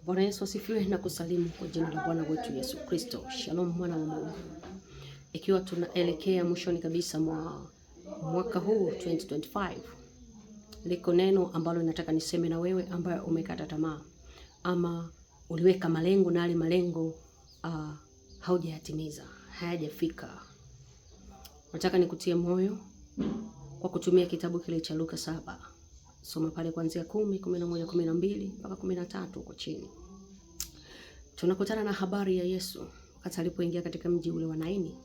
Bwana Yesu asifiwe na kusalimu kwa jina la Bwana wetu Yesu Kristo. Shalom mwana wa Mungu. Ikiwa tunaelekea mwishoni kabisa mwa mwaka huu 2025, liko neno ambalo nataka niseme na wewe ambaye umekata tamaa ama uliweka malengo na yale malengo haujayatimiza, hayajafika. Nataka nikutie moyo kwa kutumia kitabu kile cha Luka 7. Soma pale kuanzia 10, 11, 12 mpaka 13 huko chini. Tunakutana na habari ya Yesu wakati alipoingia katika mji ule wa Naini.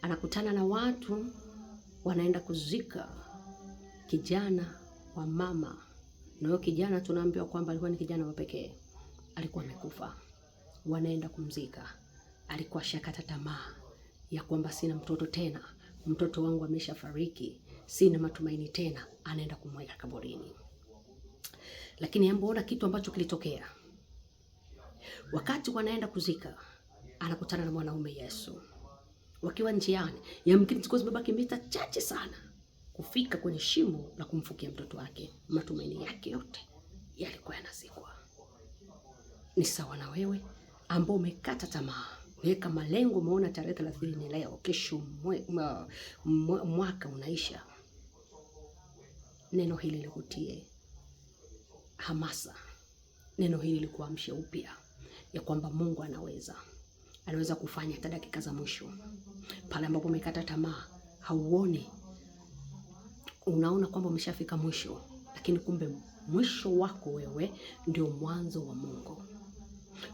Anakutana na watu wanaenda kuzika kijana wa mama. Na huyo kijana tunaambiwa kwamba alikuwa ni kijana wa pekee. Alikuwa amekufa. Wanaenda kumzika. Alikuwa shakata tamaa ya kwamba sina mtoto tena. Mtoto wangu ameshafariki. Sina matumaini tena. Anaenda kumweka kaburini. Lakini ambaona kitu ambacho kilitokea. Wakati wanaenda kuzika, anakutana na mwanaume Yesu. Wakiwa njiani, yamkini zilikuwa zimebaki mita chache sana kufika kwenye shimo la kumfukia mtoto wake. Matumaini yake yote yalikuwa yanazikwa. Ni sawa na wewe ambao umekata tamaa, weka malengo, umeona tarehe 30 ni leo, kesho mwaka unaisha. Neno hili likutie hamasa. Neno hili likuamshe upya ya kwamba Mungu anaweza kufanya hata dakika za mwisho. Pale ambapo umekata tamaa, hauoni, unaona kwamba umeshafika mwisho, lakini kumbe mwisho wako wewe ndio mwanzo wa Mungu.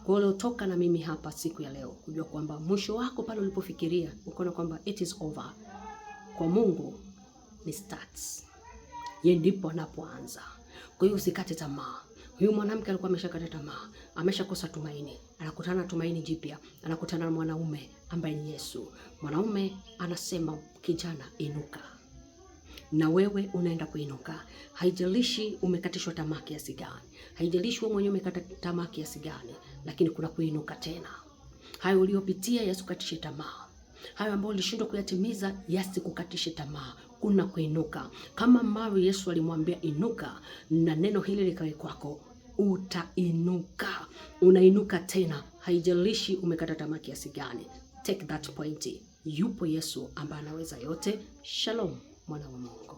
Kwa hiyo toka na mimi hapa siku ya leo kujua kwamba mwisho wako pale ulipofikiria ukaona kwamba it is over, kwa Mungu ni starts. Yeye ndipo anapoanza. Kwa hiyo usikate tamaa. Huyu mwanamke alikuwa ameshakata tamaa, ameshakosa tumaini. Anakutana na tumaini jipya, anakutana na mwanaume ambaye ni Yesu. Mwanaume anasema, kijana, inuka. Na wewe unaenda kuinuka. Haijalishi umekatishwa tamaa kiasi gani. Haijalishi wewe mwenyewe umekata tamaa kiasi gani, lakini kuna kuinuka tena. Hayo uliyopitia yasikukatishe tamaa. Hayo ambayo ulishindwa kuyatimiza yasikukatishe tamaa. Kuna kuinuka. Kama ambavyo Yesu alimwambia inuka, na neno hili likawe kwako, utainuka. Unainuka tena. Haijalishi umekata tamaa kiasi gani. Take that point. Yupo Yesu ambaye anaweza yote. Shalom mwana wa Mungu.